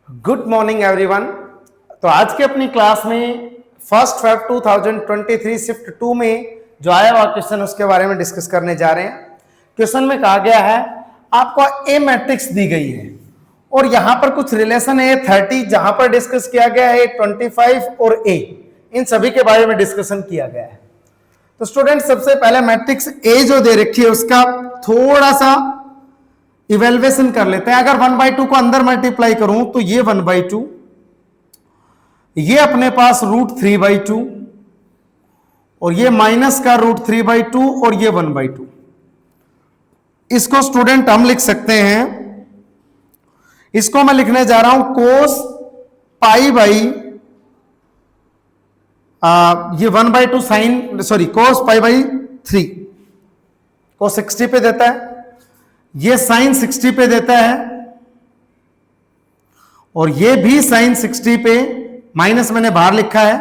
Good morning everyone. तो आज की अपनी क्लास में 1 Feb 2023 शिफ्ट 2 में जो आया हुआ क्वेश्चन उसके बारे में डिस्कस करने जा रहे हैं। क्वेश्चन में कहा गया है आपको ए मैट्रिक्स दी गई है और यहां पर कुछ रिलेशन है 30 जहां पर डिस्कस किया गया है 25 और ए, इन सभी के बारे में डिस्कशन किया गया है। तो स्टूडेंट सबसे पहले मैट्रिक्स ए जो दे रखी है उसका थोड़ा सा इवेल्युएशन कर लेते हैं। अगर 1/2 को अंदर मल्टीप्लाई करूं तो ये 1/2, ये अपने पास √3/2 और ये माइनस का √3/2 और ये 1/2। इसको स्टूडेंट हम लिख सकते हैं, इसको मैं लिखने जा रहा हूं कोस पाई बाई ये 1/2 साइन कोस पाई बाई 3 को 60 पे देता है, ये साइन 60 पे देता है और ये भी साइन 60 पे, माइनस मैंने बाहर लिखा है,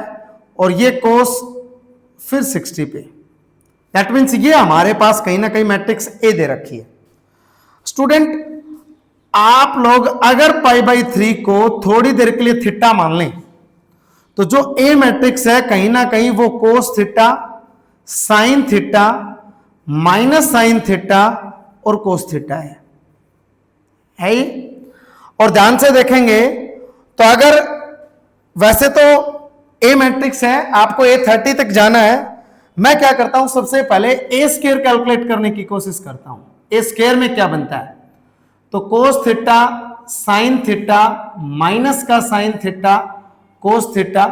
और ये कोस फिर 60 पे। दैट मीन्स ये हमारे पास कहीं ना कहीं मैट्रिक्स ए दे रखी है। स्टूडेंट आप लोग अगर π/3 को थोड़ी देर के लिए थीटा मान लें तो जो ए मैट्रिक्स है कहीं ना कहीं वो cos theta, sine theta, minus sine theta और कोस थीटा है ही? और ध्यान से देखेंगे तो अगर वैसे तो ए मैट्रिक्स है, आपको A30 तक जाना है, मैं क्या करता हूं सबसे पहले ए स्क्वायर कैलकुलेट करने की कोशिश करता हूं। ए स्क्वायर में क्या बनता है तो cos theta sine theta minus का साइन थीटा कोस थीटा,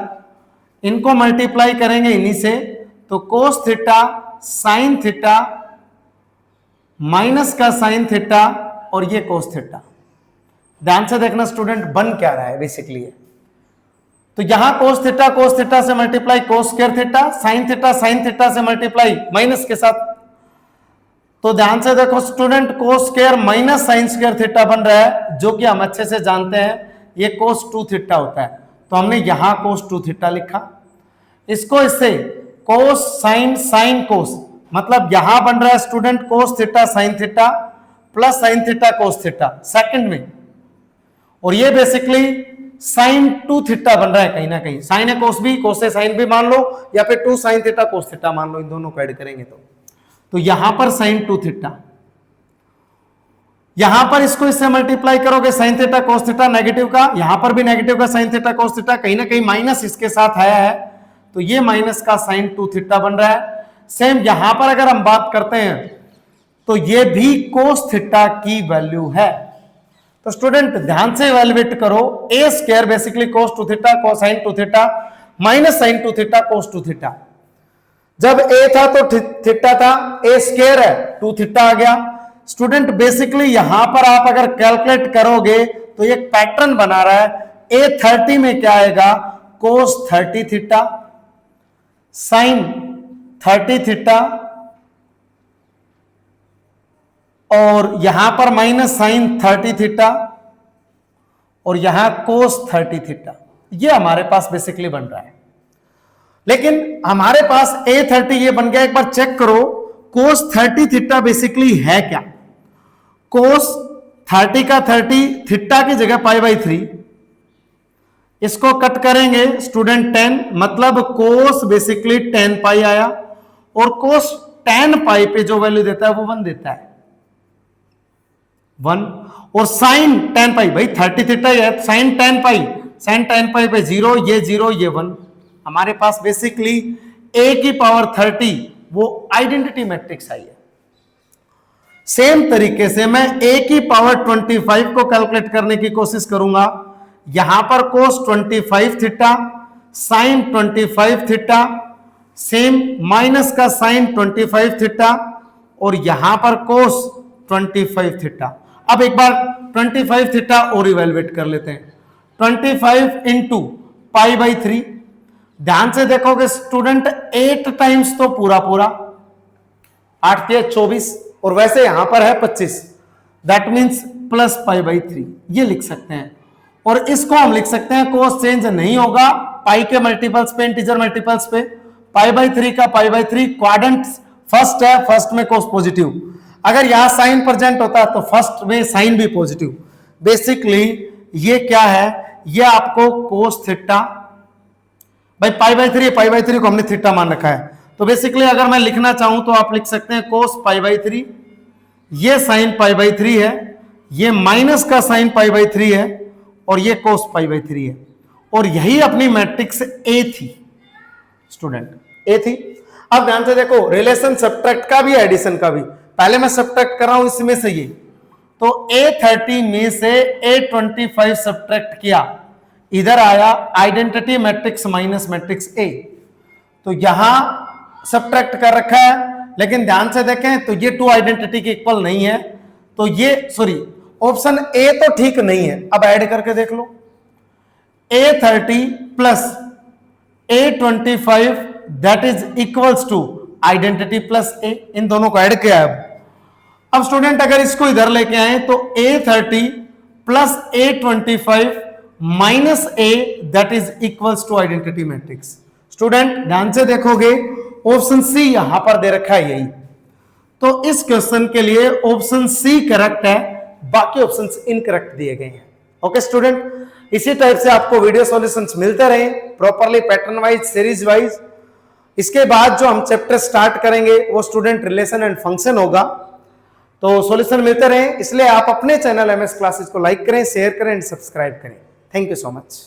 इनको मल्टीप्लाई करेंगे इन्हीं से तो cos theta sine theta minus का साइन थीटा और ये कोस थीटा। ध्यान से देखना स्टूडेंट बन क्या रहा है बेसिकली है। तो यहां कोस थीटा से multiply cos square theta, sine theta से मल्टीप्लाई माइनस के साथ। तो ध्यान से देखो student cos square minus sine square theta बन रहा है, जो कि हम अच्छे से जानते हैं ये कोस 2 थीटा होता है। तो हमने यहां कोस 2 थीटा लिखा, इसको इससे कोस साइन साइन कोस, मतलब यहां बन रहा है student cos theta sine theta plus sine theta cos theta second में, और ये बेसिकली साइन 2 थीटा बन रहा है कहीं ना कहीं। साइन है कोस भी, कोस से साइन भी मान लो, या फिर 2 साइन थीटा कोस थीटा मान लो, इन दोनों को ऐड करेंगे तो यहां पर साइन 2 थीटा, यहां पर इसको इससे मल्टीप्लाई करोगे sine theta cos theta negative का, यहां पर भी नेगेटिव का साइन थीटा कोस थीटा, कहीं ना कहीं माइनस इसके साथ आया है तो ये माइनस का साइन 2 थीटा बन रहा है। सेम यहां पर अगर हम बात करते हैं तो ये भी कोस थीटा की वैल्यू है। तो स्टूडेंट ध्यान से इवैल्यूएट करो, A square basically cos 2 theta cos sine 2 theta minus sine 2 theta cos 2 theta. जब ए था तो थीटा था, ए स्क्वायर है 2 थीटा आ गया। स्टूडेंट बेसिकली यहां पर आप अगर कैलकुलेट करोगे तो एक पैटर्न बना रहा है। A30 में क्या आएगा कोस 30 थीटा, साइन 30 थीटा और यहां पर माइनस साइन 30 थीटा और यहां कोस 30 थीटा। ये हमारे पास बेसिकली बन रहा है। लेकिन हमारे पास A30 ये बन गया, एक बार चेक करो कोस 30 थीटा बेसिकली है क्या। कोस 30 का 30 थीटा की जगह π/3, इसको कट करेंगे स्टूडेंट 10, मतलब कोस बेसिकली 10 पाई आया, और कोस 10 पाई पे जो वैल्यू देता है वो 1 देता है 1, और साइन 10 पाई, भाई 30 थीटा है, साइन 10 पाई पे 0, ये 0 ये 1। हमारे पास बेसिकली a की पावर 30 वो आइडेंटिटी मैट्रिक्स आई है। सेम तरीके से मैं a की पावर 25 को कैलकुलेट करने की कोशिश करूंगा। यहां पर कोस 25 theta sine 25 theta, same minus का साइन 25 थीटा और यहां पर कोस 25 थीटा। अब एक बार 25 थीटा और इवैल्यूएट कर लेते हैं। 25 इंटू π/3, ध्यान से देखोगे स्टूडेंट 8 टाइम्स तो पूरा 8 के 24, और वैसे यहां पर है 25, दैट मीन्स प्लस π/3 ये लिख सकते हैं। और इसको हम लिख सकते हैं कोस चेंज नहीं होगा पाई के मल्टीपल्स पे, इंटीजर मल्टीपल्स पे, π/3 का π/3 क्वाड्रेंट फर्स्ट है, फर्स्ट में कोस पॉजिटिव, अगर यहां साइन प्रेजेंट होता है तो फर्स्ट में साइन भी पॉजिटिव। बेसिकली ये क्या है, ये आपको कोस थीटा, भाई पाई बाई थ्री को हमने थीटा मान रखा है, तो बेसिकली अगर मैं लिखना चाहूं तो आप लिख सकते हैं कोस पाई बाई थ्री, ये साइन पाई बाई थ्री है, ये माइनस का साइन पाई बाई थ्री है, और ये कोस पाई बाई थ्री है, और यही अपनी मैट्रिक्स ए थी स्टूडेंट, ए थी। अब ध्यान से देखो, रिलेशन सब्ट्रैक्ट का भी एडिशन का भी, पहले मैं सब्ट्रैक्ट कर रहा हूं इसमें से ये, तो A30 में से A25 सब्ट्रैक्ट किया, इधर आया identity matrix minus matrix A, तो यहां सब्ट्रैक्ट कर रखा है, लेकिन ध्यान से देखें तो ये टू आइडेंटिटी के इक्वल नहीं है, तो ये सॉरी ऑप्शन ए तो ठीक नहीं है। अब ऐड करके देख लो, A30 plus A25 that is equals to identity plus A, इन दोनों को ऐड किया है। अब स्टूडेंट अगर इसको इधर लेके आए तो A30 plus A25 minus A that is equals to identity matrix. Student ध्यान से देखोगे, ऑप्शन सी यहां पर दे रखा है यही, तो इस क्वेश्चन के लिए ऑप्शन सी करेक्ट है, बाकी ऑप्शंस इनकरेक्ट दिए गए हैं। ओके स्टूडेंट, इसी टाइप से आपको वीडियो सॉल्यूशंस मिलते रहे properly pattern wise, series wise. इसके बाद जो हम चैप्टर स्टार्ट करेंगे वो स्टूडेंट रिलेशन एंड फंक्शन होगा, तो सॉल्यूशन मिलते रहे, इसलिए आप अपने चैनल एमएस क्लासेस को लाइक करें, शेयर करें एंड सब्सक्राइब करें। Thank you so much.